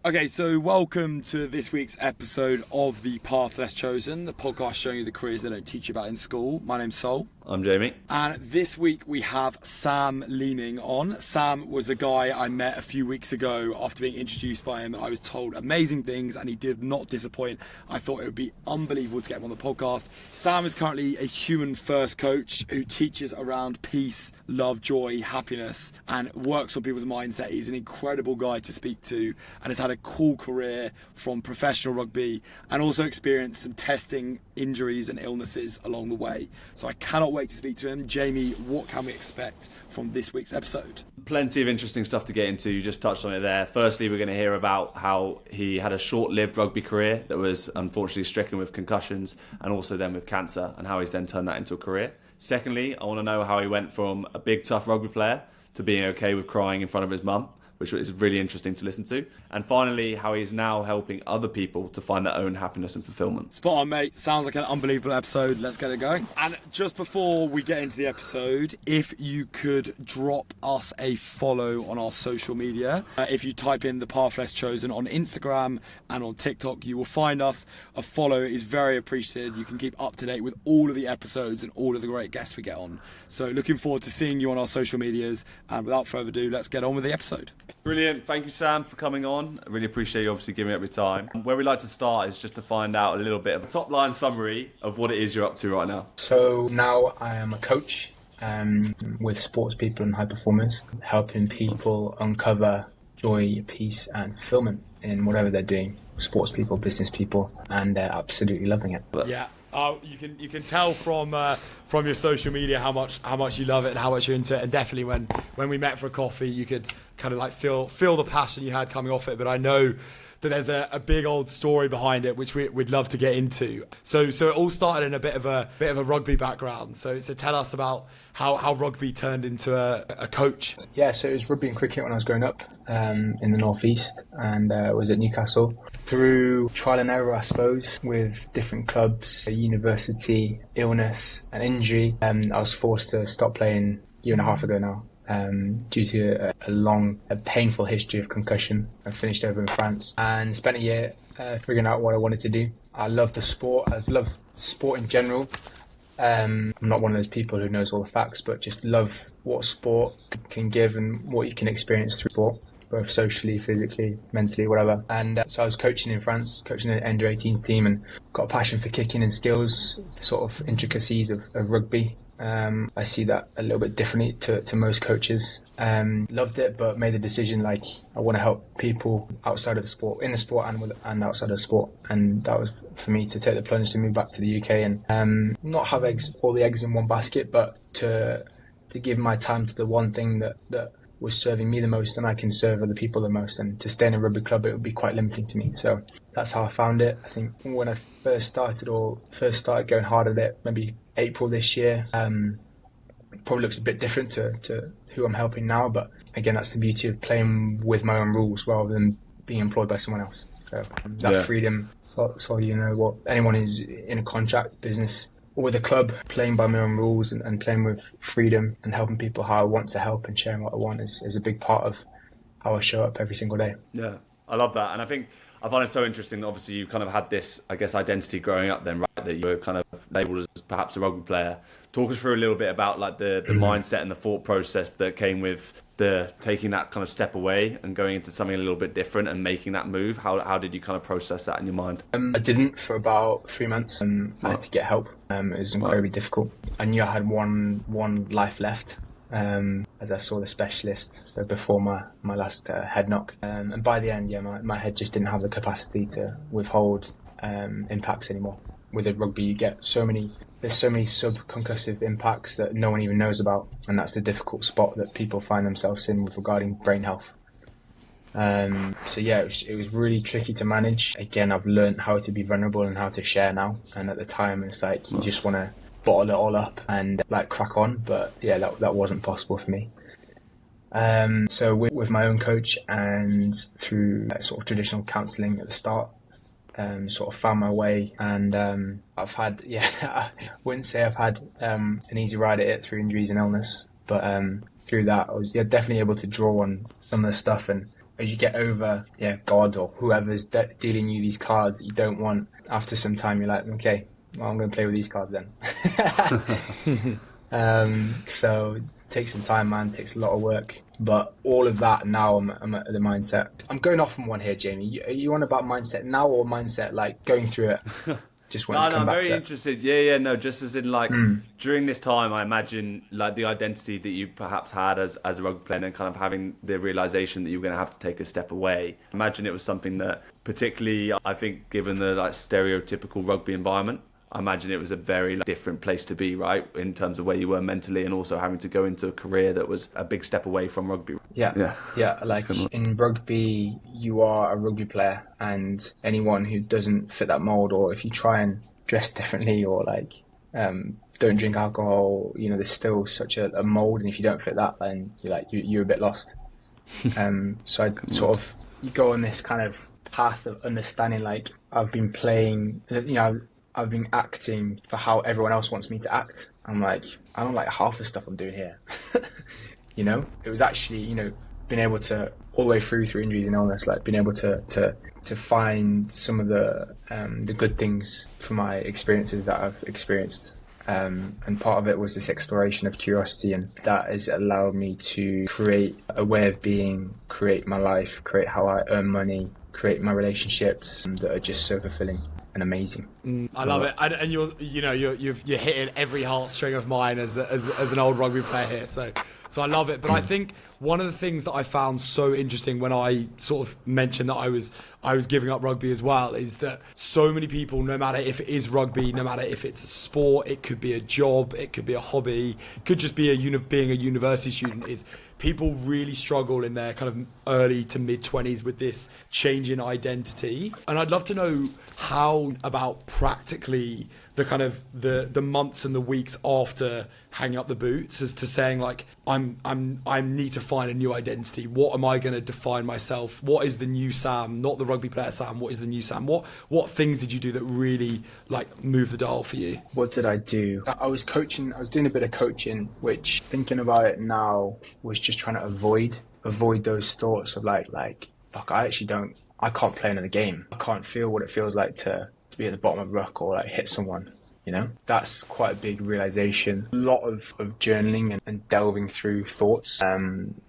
Okay, so welcome to this week's episode of The Path Less Chosen, the podcast showing you the careers they don't teach you about in school. My name's Sol. I'm Jamie. And this week we have Sam Leeming on. Sam was a guy I met a few weeks ago after being introduced by him, and I was told amazing things, and he did not disappoint. I thought it would be unbelievable to get him on the podcast. Sam is currently a human first coach who teaches around peace, love, joy, happiness, and works on people's mindset. He's an incredible guy to speak to and has had a cool career from professional rugby and also experienced some testing, injuries and illnesses along the way. So I cannot wait to speak to him. Jamie, what can we expect from this week's episode? Plenty of interesting stuff to get into. You just touched on it there. Firstly, we're going to hear about how he had a short-lived rugby career that was unfortunately stricken with concussions and also then with cancer, and how he's then turned that into a career. Secondly, I want to know how he went from a big, tough rugby player to being okay with crying in front of his mum, which is really interesting to listen to. And finally, how he's now helping other people to find their own happiness and fulfillment. Spot on, mate. Sounds like an unbelievable episode. Let's get it going. And just before we get into the episode, if you could drop us a follow on our social media. If you type in The Path Less Chosen on Instagram and on TikTok, you will find us. A follow is very appreciated. You can keep up to date with all of the episodes and all of the great guests we get on. So looking forward to seeing you on our social medias. And without further ado, let's get on with the episode. Brilliant. Thank you, Sam, for coming on. I really appreciate you obviously giving up your time. Where we'd like to start is just to find out a little bit of a top-line summary of what it is you're up to right now. So now I am a coach with sports people and high performers, helping people uncover joy, peace and fulfillment in whatever they're doing. Sports people, business people, and they're absolutely loving it. Yeah. You can tell from your social media how much you love it and how much you're into it. And definitely when we met for a coffee, you could kind of like feel the passion you had coming off it. But I know that there's a big old story behind it, which we'd love to get into. So it all started in a bit of a rugby background. So tell us about how rugby turned into a coach. Yeah, so it was rugby and cricket when I was growing up in the northeast, and was at Newcastle. Through trial and error, I suppose, with different clubs, university, illness and injury, I was forced to stop playing a year and a half ago now. Due to a long, painful history of concussion. I finished over in France and spent a year figuring out what I wanted to do. I love the sport. I love sport in general. I'm not one of those people who knows all the facts, but just love what sport can give and what you can experience through sport, both socially, physically, mentally, whatever. And so I was coaching in France, coaching an under-18s team, and got a passion for kicking and skills, the sort of intricacies of rugby. I see that a little bit differently to most coaches. Loved it, but made the decision like I want to help people outside of the sport, in the sport and outside of the sport. And that was for me to take the plunge to move back to the UK and not have all the eggs in one basket, but to give my time to the one thing that was serving me the most and I can serve other people the most. And to stay in a rugby club, it would be quite limiting to me. So that's how I found it. I think when I first started going hard at it, maybe April this year, it probably looks a bit different to who I'm helping now. But again, that's the beauty of playing with my own rules rather than being employed by someone else. So that freedom, so you know what, anyone who's in a contract business or with a club, playing by my own rules and playing with freedom and helping people how I want to help and sharing what I want is a big part of how I show up every single day. Yeah, I love that. And I think I find it so interesting that obviously you kind of had this, I guess, identity growing up then, right? That you were kind of labelled as perhaps a rugby player. Talk us through a little bit about like the mindset and the thought process that came with the taking that kind of step away and going into something a little bit different and making that move. How did you kind of process that in your mind? I didn't for about 3 months. I had to get help. It was incredibly difficult. I knew I had one life left. As I saw the specialist, so before my last head knock, and by the end, my head just didn't have the capacity to withhold impacts anymore. With a rugby, you get there's so many sub-concussive impacts that no one even knows about, and that's the difficult spot that people find themselves in with regarding brain health. So yeah, it was really tricky to manage. Again, I've learned how to be vulnerable and how to share now, and at the time, it's like you just want to bottle it all up and like crack on, but yeah, that wasn't possible for me. So with my own coach and through sort of traditional counselling at the start, sort of found my way, and I've had, I wouldn't say I've had an easy ride at it through injuries and illness, but through that I was definitely able to draw on some of the stuff and as you get over, God or whoever's dealing you these cards that you don't want, after some time you're like, okay, well, I'm going to play with these cards then. So it takes some time, man. It takes a lot of work. But all of that, now I'm at the mindset. I'm going off on one here, Jamie. Are you on about mindset now or mindset like going through it? Just wanted to come I'm back very to it. interested. No, just as in like during this time, I imagine like the identity that you perhaps had as a rugby player, and then kind of having the realization that you were going to have to take a step away. Imagine it was something that, particularly, I think, given the like stereotypical rugby environment, I imagine it was a very different place to be, right, in terms of where you were mentally, and also having to go into a career that was a big step away from rugby. Yeah. Like in rugby, you are a rugby player, and anyone who doesn't fit that mold, or if you try and dress differently, or like don't drink alcohol, there's still such a mold, and if you don't fit that, then you're a bit lost. So I sort of, you go on this kind of path of understanding. Like I've been playing, I've been acting for how everyone else wants me to act. I'm like, I don't like half the stuff I'm doing here. It was actually, being able to, all the way through injuries and illness, like being able to find some of the good things from my experiences that I've experienced. And part of it was this exploration of curiosity, and that has allowed me to create a way of being, create my life, create how I earn money, create my relationships that are just so fulfilling and amazing. I love it, and you're hitting every heartstring of mine as an old rugby player here. So I love it. But I think one of the things that I found so interesting when I sort of mentioned that I was giving up rugby as well is that so many people, no matter if it is rugby, no matter if it's a sport, it could be a job, it could be a hobby, it could just be being a university student, is people really struggle in their kind of early to mid 20s with this change in identity. And I'd love to know how about practically the kind of the months and the weeks after hanging up the boots as to saying like I need to find a new identity. What am I going to define myself? What is the new Sam? Not the rugby player Sam. What is the new Sam? What things did you do that really like moved the dial for you? What did I do? I was coaching. I was doing a bit of coaching, which, thinking about it now, was just trying to avoid those thoughts of like fuck, I can't play another game. I can't feel what it feels like to be at the bottom of a ruck or like hit someone. That's quite a big realization. A lot of journaling and delving through thoughts and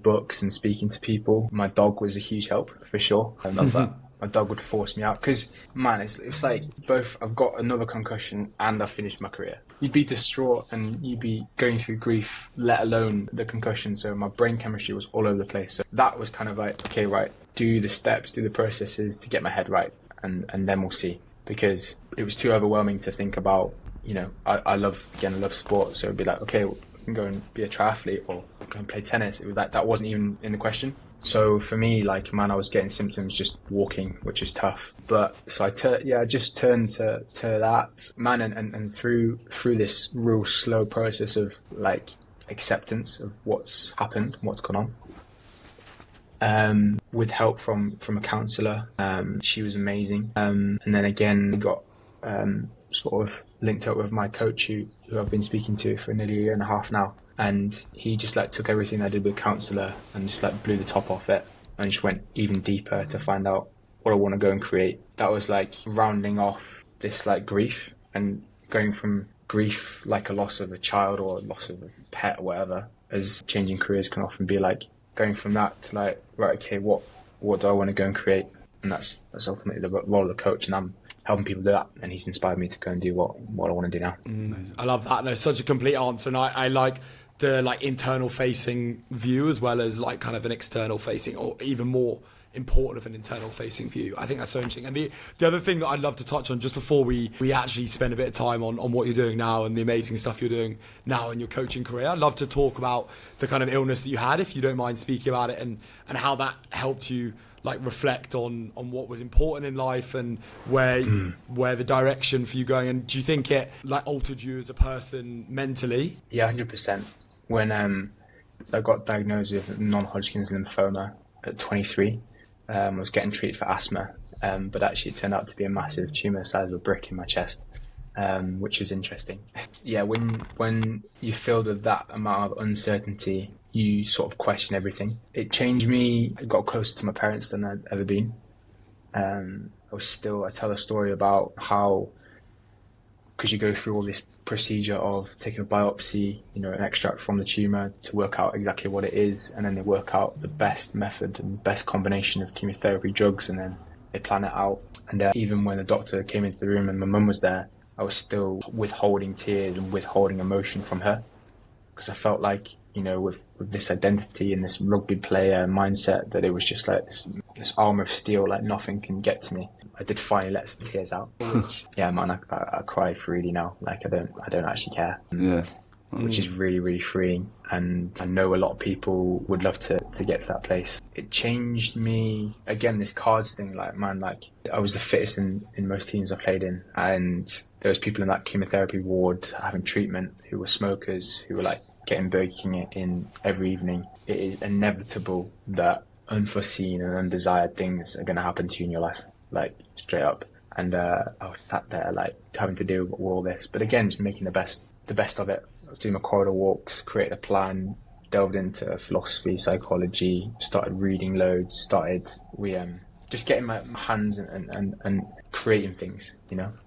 books and speaking to people. My dog was a huge help, for sure. I love that. My dog would force me out because, man, it's like both I've got another concussion and I've finished my career. You'd be distraught and you'd be going through grief, let alone the concussion. So my brain chemistry was all over the place. So that was kind of like, okay, right, do the steps, do the processes to get my head right, and then we'll see. Because it was too overwhelming to think about, I love sport. So it'd be like, okay, well, I can go and be a triathlete or go and play tennis. It was like, that wasn't even in the question. So for me, like, man, I was getting symptoms just walking, which is tough. But so I just turned to that, man, and through this real slow process of like acceptance of what's happened, what's gone on. With help from a counsellor. She was amazing. And then again, we got sort of linked up with my coach who I've been speaking to for nearly a year and a half now. And he just like took everything I did with counsellor and just like blew the top off it and just went even deeper to find out what I want to go and create. That was like rounding off this like grief, and going from grief like a loss of a child or a loss of a pet or whatever, as changing careers can often be like, going from that to like, right, okay, what do I want to go and create? And that's ultimately the role of the coach, and I'm helping people do that, and he's inspired me to go and do what I want to do now. I love that. No, such a complete answer, and I like the like internal facing view as well as like kind of an external facing, or even more important of an internal facing view. I think that's so interesting. And the other thing that I'd love to touch on just before we actually spend a bit of time on what you're doing now and the amazing stuff you're doing now in your coaching career, I'd love to talk about the kind of illness that you had, if you don't mind speaking about it, and how that helped you like reflect on what was important in life and where the direction for you going. And do you think it like altered you as a person mentally? Yeah, 100%. When I got diagnosed with non-Hodgkin's lymphoma at 23, I was getting treated for asthma, but actually it turned out to be a massive tumour the size of a brick in my chest, which was interesting. Yeah, when you're filled with that amount of uncertainty, you sort of question everything. It changed me. I got closer to my parents than I'd ever been. I tell a story about how, because you go through all this procedure of taking a biopsy, an extract from the tumour to work out exactly what it is, and then they work out the best method and best combination of chemotherapy drugs, and then they plan it out. And even when the doctor came into the room and my mum was there, I was still withholding tears and withholding emotion from her, because I felt like, with this identity and this rugby player mindset, that it was just like this armor of steel, like nothing can get to me. I did finally let some tears out, which, yeah, man, I cry freely now. Like I don't actually care. Yeah. Which is really, really freeing. And I know a lot of people would love to get to that place. It changed me, again, this cards thing, like, man, like I was the fittest in most teams I played in. And there was people in that chemotherapy ward having treatment who were smokers, who were like getting Burger King in every evening. It is inevitable that unforeseen and undesired things are going to happen to you in your life, like straight up. And I was sat there like having to deal with all this, but again, just making the best of it. I was doing my corridor walks, created a plan, delved into philosophy, psychology, started reading loads, just getting my hands and creating things.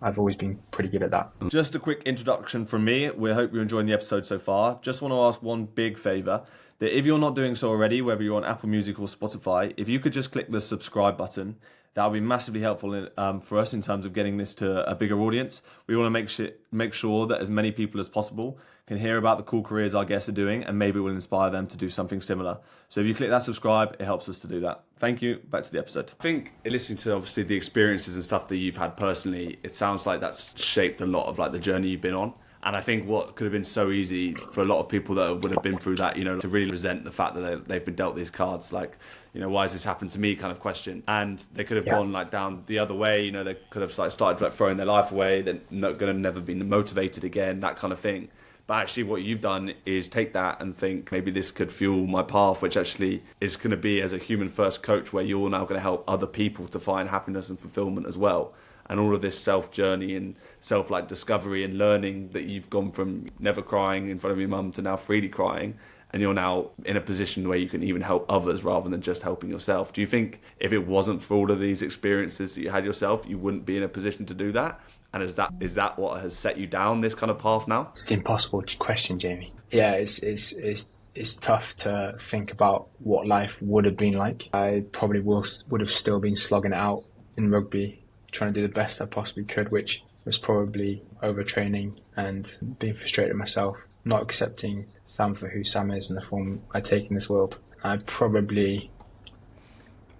I've always been pretty good at that. Just a quick introduction from me. We hope you're enjoying the episode so far. Just want to ask one big favour, that if you're not doing so already, whether you're on Apple Music or Spotify, if you could just click the subscribe button, that would be massively helpful for us in terms of getting this to a bigger audience. We want to make sure that as many people as possible can hear about the cool careers our guests are doing, and maybe we'll inspire them to do something similar. So if you click that subscribe, it helps us to do that. Thank you. Back to the episode. I think listening to obviously the experiences and stuff that you've had personally, it sounds like that's shaped a lot of like the journey you've been on. And I think what could have been so easy for a lot of people that would have been through that, to really resent the fact that they've been dealt these cards, like, why has this happened to me kind of question. And they could have gone like down the other way, they could have like started like throwing their life away, they're not going to never be motivated again, that kind of thing. But actually what you've done is take that and think, maybe this could fuel my path, which actually is going to be as a human first coach, where you're now going to help other people to find happiness and fulfillment as well. And all of this self journey and self discovery and learning that you've gone from never crying in front of your mum to now freely crying, and you're now in a position where you can even help others rather than just helping yourself. Do you think if it wasn't for all of these experiences that you had yourself, you wouldn't be in a position to do that? And is that what has set you down this kind of path now? It's the impossible question, Jamie. Yeah, it's tough to think about what life would have been like. I probably would have still been slogging it out in rugby, trying to do the best I possibly could, which was probably overtraining and being frustrated with myself, not accepting Sam for who Sam is and the form I take in this world. I probably,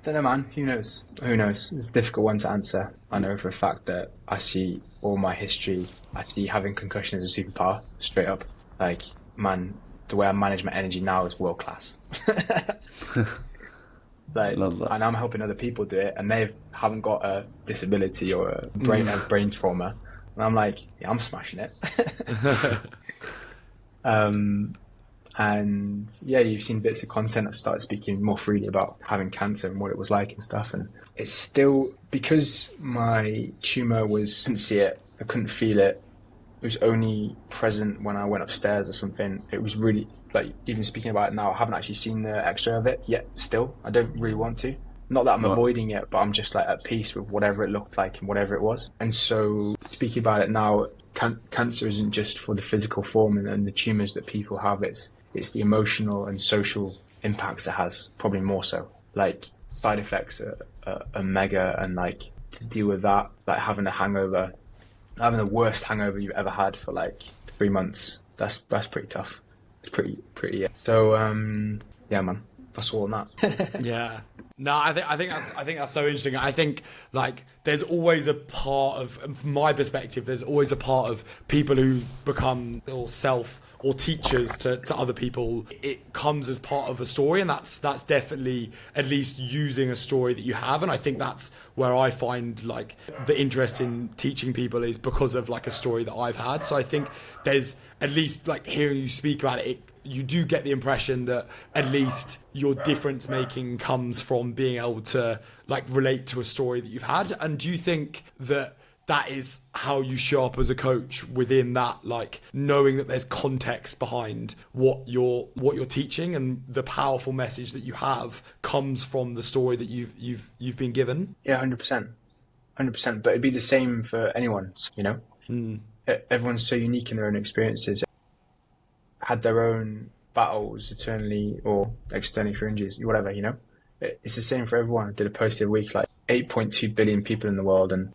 don't know, man, who knows? It's a difficult one to answer. I know for a fact that I see all my history, I see having concussion as a superpower, straight up. Like, man, the way I manage my energy now is world class. Like, and I'm helping other people do it, and they haven't got a disability or a brain trauma, and I'm like, yeah, I'm smashing it. And yeah, you've seen bits of content. I've started speaking more freely about having cancer and what it was like and stuff, and it's still, because my tumour I couldn't see it, I couldn't feel it. It was only present when I went upstairs or something. It was really, like, even speaking about it now, I haven't actually seen the x-ray of it yet still. I don't really want to. Not that I'm avoiding it, but I'm just like at peace with whatever it looked like and whatever it was. And so speaking about it now, cancer isn't just for the physical form and the tumours that people have. It's the emotional and social impacts it has, probably more so. Like, side effects are mega, and like to deal with that, like having a hangover, having the worst hangover you've ever had for like 3 months, that's pretty tough. It's pretty yeah. So yeah, man, that's all on that. Yeah. No, I think that's so interesting. I think, like, there's always a part of, from my perspective, there's always a part of people who become or teachers to other people. It comes as part of a story, and that's definitely at least using a story that you have. And I think that's where I find like the interest in teaching people is because of like a story that I've had. So I think there's, at least like hearing you speak about it, you do get the impression that at least your difference making comes from being able to like relate to a story that you've had. And do you think that that is how you show up as a coach within that, like knowing that there's context behind what you're teaching, and the powerful message that you have comes from the story that you've been given. Yeah, 100%. 100%. But it'd be the same for anyone, you know? Everyone's so unique in their own experiences, had their own battles internally or externally for injuries, whatever, you know? It's the same for everyone. I did a post the other week, like 8.2 billion people in the world, and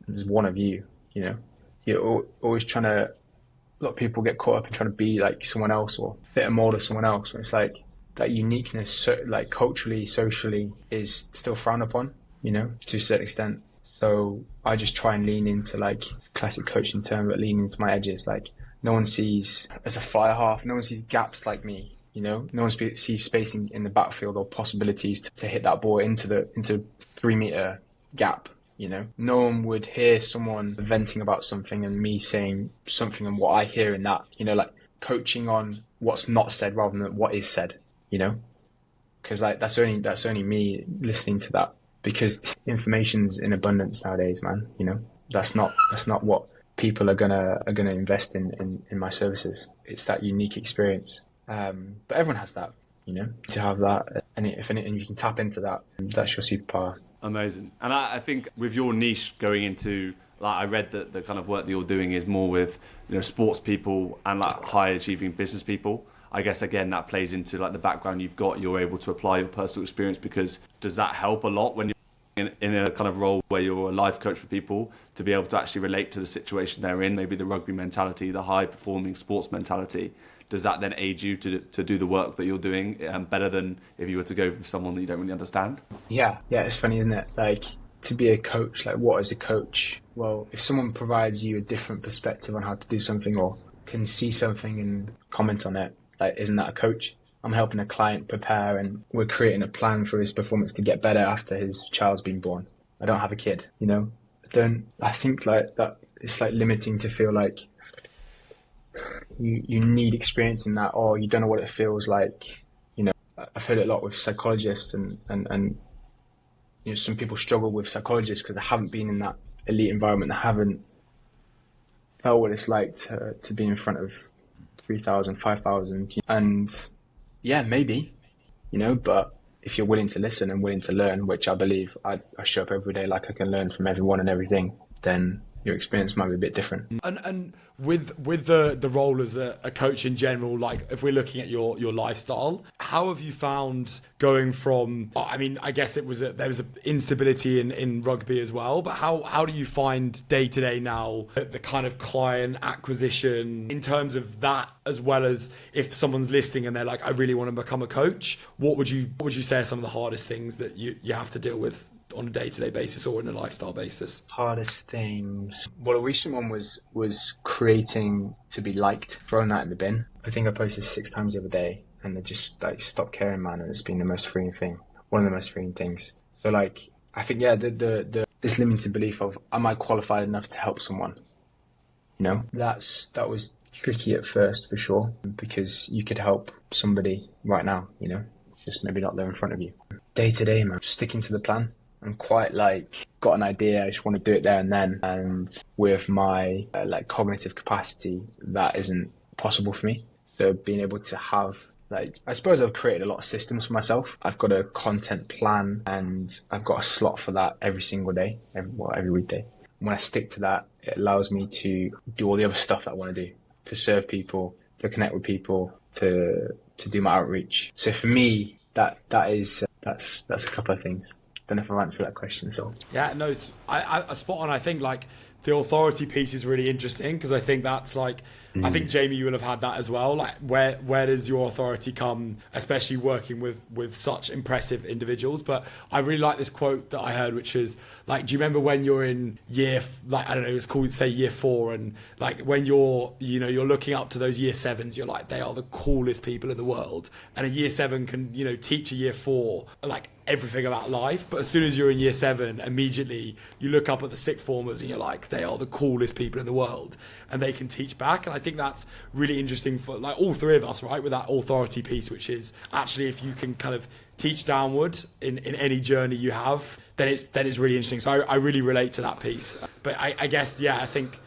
there's one of you, you know? You're always trying to, a lot of people get caught up in trying to be like someone else or fit a mold of someone else. And it's like that uniqueness, so, like culturally, socially, is still frowned upon, you know, to a certain extent. So I just try and lean into, like, classic coaching term, but lean into my edges. Like, no one sees, as a fire half, no one sees gaps like me, you know? No one sees space in the backfield or possibilities to hit that ball into 3 meter gap, you know? No one would hear someone venting about something and me saying something and what I hear in that, you know, like coaching on what's not said rather than what is said, you know? Because like that's only me listening to that, because information's in abundance nowadays, man. You know, that's not what people are gonna invest in my services. It's that unique experience. But everyone has that, you know, to have that, and if you can tap into that, that's your superpower. Amazing. And I think with your niche going into, like, I read that the kind of work that you're doing is more with, you know, sports people and like high achieving business people. I guess, again, that plays into like the background you've got. You're able to apply your personal experience, because does that help a lot when you're in a kind of role where you're a life coach for people, to be able to actually relate to the situation they're in, maybe the rugby mentality, the high performing sports mentality? Does that then aid you to do the work that you're doing better than if you were to go with someone that you don't really understand? Yeah, it's funny, isn't it? Like, to be a coach, like, what is a coach? Well, if someone provides you a different perspective on how to do something, or can see something and comment on it, like, isn't that a coach? I'm helping a client prepare, and we're creating a plan for his performance to get better after his child's been born. I don't have a kid, you know? I think like that it's like limiting to feel like you need experience in that, or you don't know what it feels like. You know, I've heard it a lot with psychologists, and you know, some people struggle with psychologists because they haven't been in that elite environment. They haven't felt what it's like to be in front of 3,000, 5,000. And yeah, maybe, you know, but if you're willing to listen and willing to learn, which I believe I show up every day like I can learn from everyone and everything, then your experience might be a bit different. And with the role as a coach in general, like if we're looking at your lifestyle, how have you found going from, I mean, I guess there was an instability in rugby as well, but how do you find day to day now the kind of client acquisition in terms of that, as well as if someone's listening and they're like, I really want to become a coach, what would you say are some of the hardest things that you have to deal with on a day-to-day basis or in a lifestyle basis? Hardest things. Well, a recent one was creating to be liked, throwing that in the bin. I think I posted 6 times the other day, and they just like stopped caring, man. And it's been the most freeing thing, one of the most freeing things. So like, I think, yeah, the this limited belief of, am I qualified enough to help someone? You know, that was tricky at first, for sure, because you could help somebody right now, you know, just maybe not there in front of you. Day to day, man, just sticking to the plan. I'm quite like, got an idea, I just want to do it there and then. And with my like cognitive capacity, that isn't possible for me. So being able to have, like, I suppose I've created a lot of systems for myself. I've got a content plan, and I've got a slot for that every single day, every weekday. When I stick to that, it allows me to do all the other stuff that I want to do, to serve people, to connect with people, to do my outreach. So for me, that's a couple of things. Don't know if I've answered that question. So yeah, no, I spot on. I think like the authority piece is really interesting, because I think that's like, I think Jamie, you will have had that as well. Like, where does your authority come, especially working with such impressive individuals? But I really like this quote that I heard, which is like, do you remember when you're in year, like, I don't know, it's called, say, year 4, and like when you're looking up to those year 7s, you're like, they are the coolest people in the world, and a year 7 can, you know, teach a year 4 like everything about life. But as soon as you're in year 7, immediately you look up at the sixth formers and you're like, they are the coolest people in the world, and they can teach back. And I think that's really interesting for like all three of us, right? With that authority piece, which is actually if you can kind of teach downward in any journey you have, then it's really interesting. So I really relate to that piece. But I guess, yeah, I think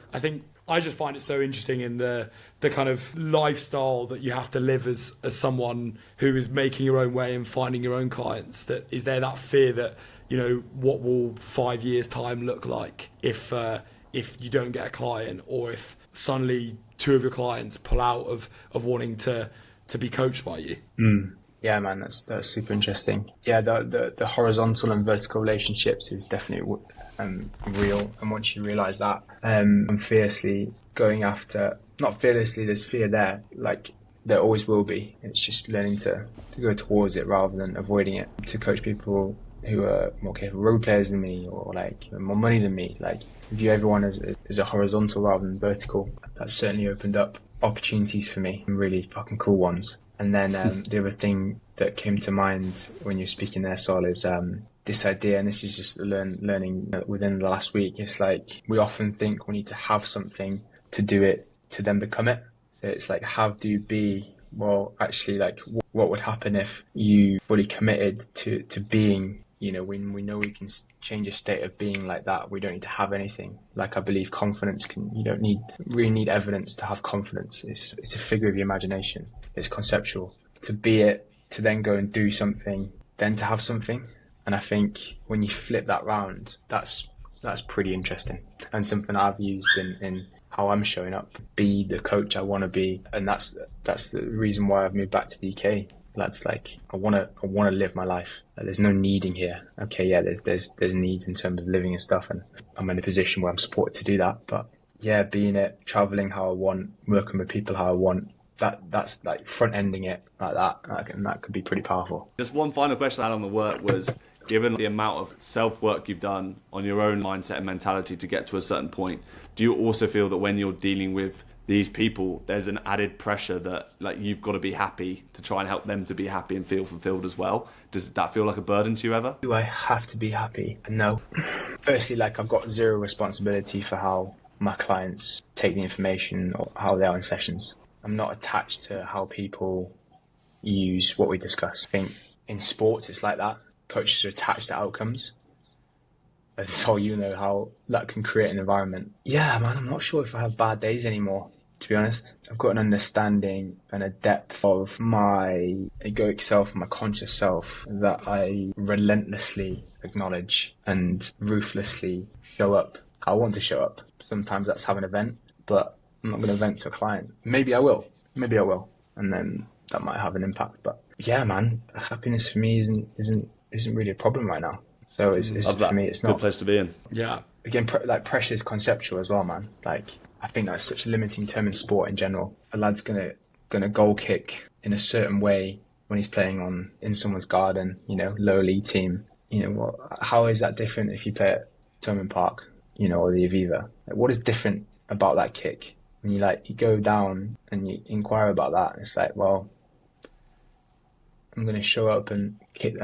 I just find it so interesting in the kind of lifestyle that you have to live as someone who is making your own way and finding your own clients. That is there that fear that, you know, what will 5 years time look like if you don't get a client, or if suddenly 2 of your clients pull out of wanting to be coached by you. Yeah, man, that's super interesting. Yeah, the horizontal and vertical relationships is definitely real, and once you realise that, I'm fiercely going after. Not fearlessly, there's fear there, like there always will be. It's just learning to go towards it rather than avoiding it. To coach people who are more capable rugby players than me, or like more money than me, like view everyone as a horizontal rather than vertical. That's certainly opened up opportunities for me, really fucking cool ones. And then the other thing that came to mind when you're speaking there, Sol, is this idea, and this is just learning within the last week. It's like we often think we need to have something to do it, to then become it. So it's like, have do you be? Well, actually, like what would happen if you fully committed to being? You know, when we know we can change a state of being like that, we don't need to have anything. Like I believe confidence you don't really need evidence to have confidence. It's a figure of your imagination. It's conceptual. To be it, to then go and do something, then to have something. And I think when you flip that round, that's pretty interesting, and something I've used in how I'm showing up, be the coach I want to be. And that's the reason why I've moved back to the UK. That's like, I want to live my life. There's no needing here. Okay, yeah, there's needs in terms of living and stuff, and I'm in a position where I'm supported to do that. But yeah, being it, traveling how I want, working with people how I want, that's like front ending it like that, and that could be pretty powerful. Just one final question I had on the work was, given the amount of self-work you've done on your own mindset and mentality to get to a certain point, do you also feel that when you're dealing with these people, there's an added pressure that like you've got to be happy to try and help them to be happy and feel fulfilled as well? Does that feel like a burden to you ever? Do I have to be happy? No. Firstly, like I've got zero responsibility for how my clients take the information or how they are in sessions. I'm not attached to how people use what we discuss. I think in sports it's like that. Coaches are attached to outcomes. And so you know how that can create an environment. Yeah, man, I'm not sure if I have bad days anymore, to be honest. I've got an understanding and a depth of my egoic self, my conscious self, that I relentlessly acknowledge and ruthlessly show up how I want to show up. Sometimes that's having an event, but I'm not going to vent to a client. Maybe I will. And then that might have an impact. But yeah, man, happiness for me isn't really a problem right now. So it's for me, it's not. Good place to be in. Yeah. Again, like pressure is conceptual as well, man. Like I think that's such a limiting term in sport in general. A lad's gonna goal kick in a certain way when he's playing in someone's garden, you know, low league team. You know, how is that different if you play at Thomond Park, you know, or the Aviva? Like, what is different about that kick? When you go down and you inquire about that, it's like, well, I'm gonna show up and kick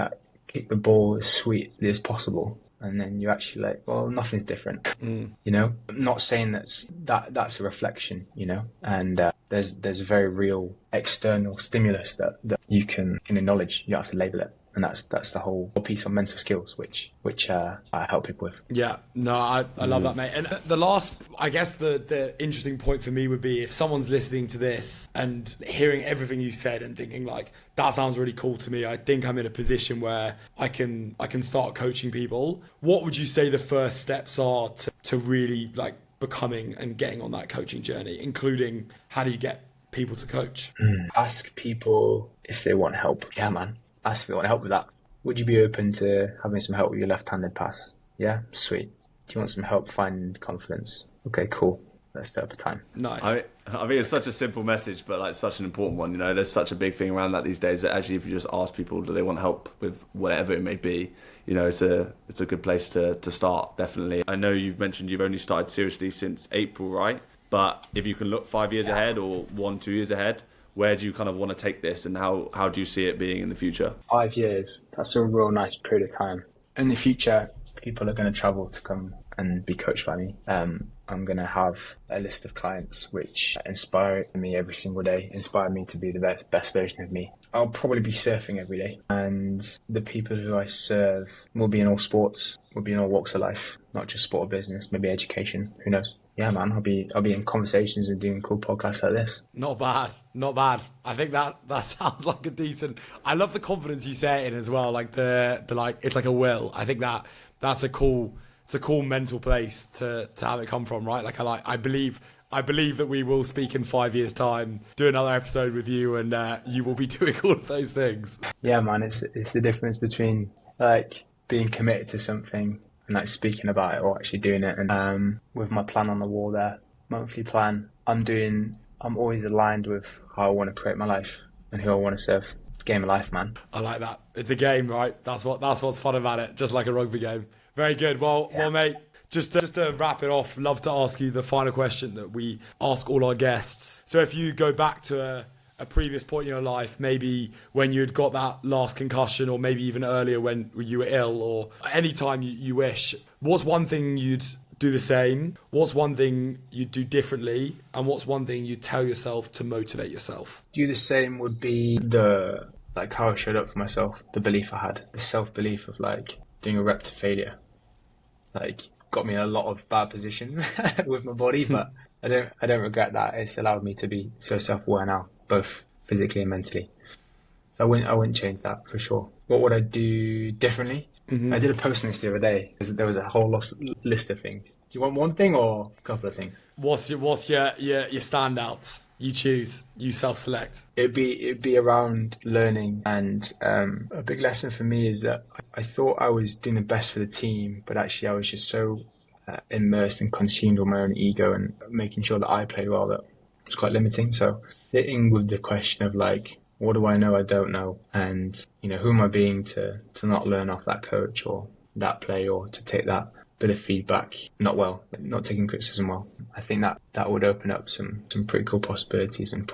the ball as sweetly as possible. And then you're actually like, well, nothing's different, you know? I'm not saying that's a reflection, you know? And there's a very real external stimulus that you can acknowledge. You have to label it. And that's the whole piece on mental skills, which I help people with. Yeah, no, I love that, mate. And the last, I guess the interesting point for me would be if someone's listening to this and hearing everything you said and thinking like, that sounds really cool to me. I think I'm in a position where I can start coaching people. What would you say the first steps are to really like becoming and getting on that coaching journey, including how do you get people to coach? Ask people if they want help. Yeah, man. Ask if they want help with that. Would you be open to having some help with your left-handed pass? Yeah, sweet. Do you want some help finding confidence? Okay, cool. Let's set up a time. Nice. I think it's such a simple message, but like such an important one. You know, there's such a big thing around that these days that actually, if you just ask people, do they want help with whatever it may be, you know, it's a good place to start. Definitely. I know you've mentioned you've only started seriously since April, right? But if you can look 5 years ahead or 2 years ahead, where do you kind of want to take this, and how do you see it being in the future? 5 years, that's a real nice period of time. In the future, people are going to travel to come and be coached by me. I'm going to have a list of clients which inspire me every single day, inspire me to be the best version of me. I'll probably be surfing every day, and the people who I serve will be in all sports, will be in all walks of life, not just sport or business, maybe education, who knows. Yeah, man, I'll be in conversations and doing cool podcasts like this. Not bad. I think that sounds like a decent. I love the confidence you say it in as well. Like the like, it's like a will. I think that's a cool. It's a cool mental place to have it come from, right? I believe that we will speak in 5 years' time, do another episode with you, and you will be doing all of those things. Yeah, man, it's the difference between like being committed to something and like speaking about it or actually doing it. And with my plan on the wall there, monthly plan, I'm always aligned with how I want to create my life and who I want to serve. It's a game of life, man. I like that. It's a game, right? That's what's fun about it. Just like a rugby game. Very good. Well, mate, just to wrap it off, love to ask you the final question that we ask all our guests. So if you go back to a previous point in your life, maybe when you'd got that last concussion, or maybe even earlier when you were ill, or any time you wish, what's one thing you'd do the same? What's one thing you'd do differently? And what's one thing you'd tell yourself to motivate yourself? Do the same would be how I showed up for myself, the belief I had, the self-belief of like doing a rep to failure. Like, got me in a lot of bad positions with my body, but I don't regret that. It's allowed me to be so self-aware now, both physically and mentally. So I wouldn't change that for sure. What would I do differently? Mm-hmm. I did a post on this the other day. There was a whole list of things. Do you want one thing or a couple of things? What's your standouts? You choose. You self-select. It'd be around learning, and a big lesson for me is that I thought I was doing the best for the team, but actually I was just so immersed and consumed with my own ego and making sure that I played well that it was quite limiting. So sitting with the question of like, what do I know I don't know, and who am I being to not learn off that coach or that play, or to take that bit of feedback not taking criticism well. I think that would open up some pretty cool possibilities, and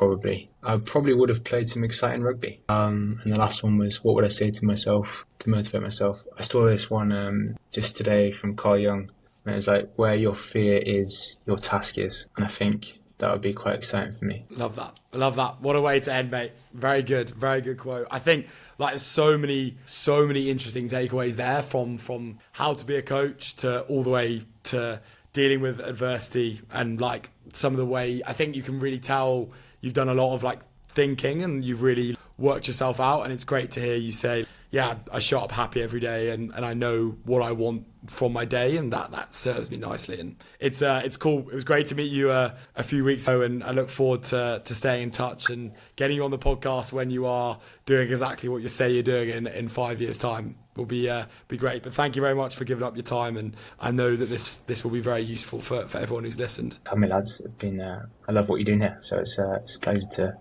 I probably would have played some exciting rugby. And the last one was, what would I say to myself to motivate myself? I saw this one just today from Carl Jung, and it was like, where your fear is, your task is. And I think that would be quite exciting for me. Love that. What a way to end, mate. Very good quote. I think like there's so many interesting takeaways there, from how to be a coach to all the way to dealing with adversity, and like some of the way I think you can really tell you've done a lot of like thinking and you've really worked yourself out. And it's great to hear you say, yeah, I show up happy every day, and I know what I want from my day, and that serves me nicely. And it's cool. It was great to meet you a few weeks ago, and I look forward to staying in touch and getting you on the podcast when you are doing exactly what you say you're doing in 5 years' time. Will be great. But thank you very much for giving up your time, and I know that this will be very useful for everyone who's listened. Tell me, lads, it's been I love what you're doing here, so it's a pleasure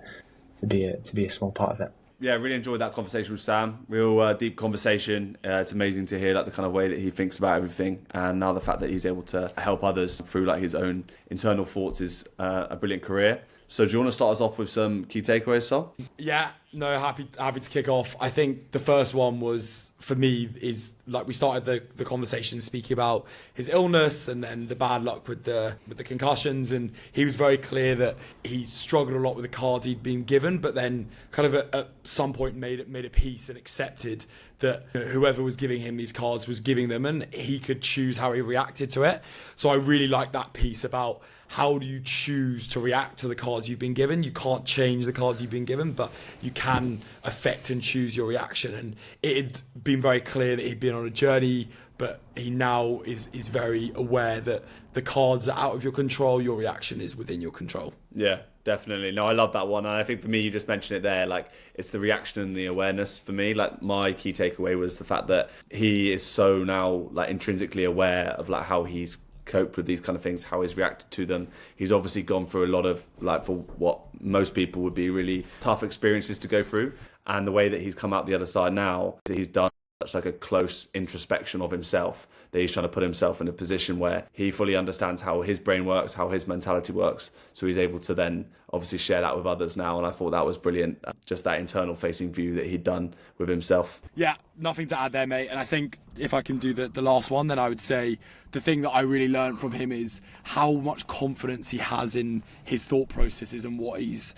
to be a small part of it. Yeah, really enjoyed that conversation with Sam. Real deep conversation. It's amazing to hear like the kind of way that he thinks about everything, and now the fact that he's able to help others through like his own internal thoughts is a brilliant career. So do you want to start us off with some key takeaways, Sol? Yeah, no, happy to kick off. I think the first one was, for me, is like we started the conversation speaking about his illness and then the bad luck with the concussions, and he was very clear that he struggled a lot with the cards he'd been given, but then kind of at some point made a peace and accepted that whoever was giving him these cards was giving them, and he could choose how he reacted to it. So I really like that piece about how do you choose to react to the cards you've been given. You can't change the cards you've been given, but you can affect and choose your reaction. And it had been very clear that he'd been on a journey, but he now is very aware that the cards are out of your control, your reaction is within your control. Yeah, definitely. No, I love that one. And I think for me, you just mentioned it there, like it's the reaction and the awareness for me. Like my key takeaway was the fact that he is so now like intrinsically aware of like how he's coped with these kind of things, how he's reacted to them. He's obviously gone through a lot of like, for what most people would be really tough experiences to go through. And the way that he's come out the other side now, he's done such like a close introspection of himself that he's trying to put himself in a position where he fully understands how his brain works, how his mentality works. So he's able to then obviously share that with others now. And I thought that was brilliant, just that internal facing view that he'd done with himself. Yeah, nothing to add there, mate. And I think if I can do the last one, then I would say the thing that I really learned from him is how much confidence he has in his thought processes and what he's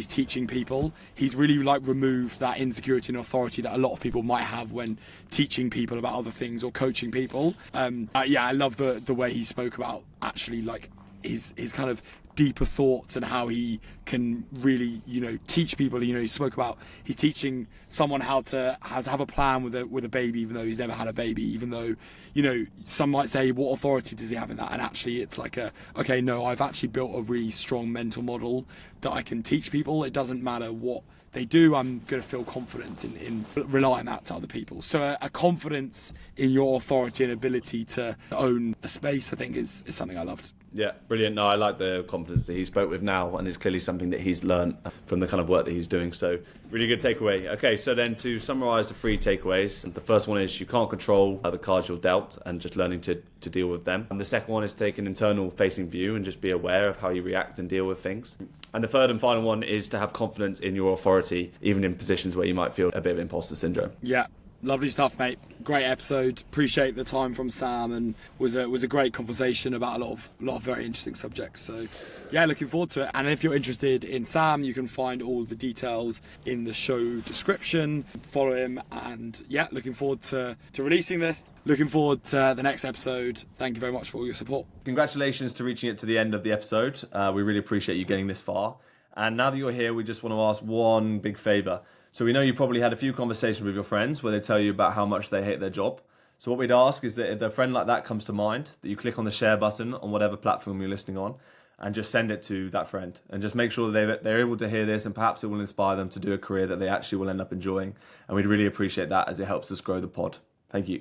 teaching people. He's really like removed that insecurity and authority that a lot of people might have when teaching people about other things or coaching people. I love the way he spoke about actually like his kind of deeper thoughts and how he can really, teach people. He spoke about he's teaching someone how to have a plan with a baby, even though he's never had a baby, even though, some might say, what authority does he have in that? And actually it's like I've actually built a really strong mental model that I can teach people. It doesn't matter what they do, I'm going to feel confidence in relying that to other people. So a confidence in your authority and ability to own a space, I think is something I loved. Yeah, brilliant. No, I like the confidence that he spoke with now, and it's clearly something that he's learned from the kind of work that he's doing. So really good takeaway. Okay, so then to summarise the 3 takeaways, the first one is you can't control the cards you're dealt and just learning to deal with them. And the second one is take an internal facing view and just be aware of how you react and deal with things. And the third and final one is to have confidence in your authority, even in positions where you might feel a bit of imposter syndrome. Yeah. Lovely stuff, mate. Great episode. Appreciate the time from Sam, and was a great conversation about a lot of very interesting subjects. So, yeah, looking forward to it. And if you're interested in Sam, you can find all the details in the show description. Follow him, and yeah, looking forward to releasing this. Looking forward to the next episode. Thank you very much for all your support. Congratulations to reaching it to the end of the episode. We really appreciate you getting this far. And now that you're here, we just want to ask one big favour. So we know you probably had a few conversations with your friends where they tell you about how much they hate their job. So what we'd ask is that if a friend like that comes to mind, that you click on the share button on whatever platform you're listening on and just send it to that friend. And just make sure that they're able to hear this, and perhaps it will inspire them to do a career that they actually will end up enjoying. And we'd really appreciate that, as it helps us grow the pod. Thank you.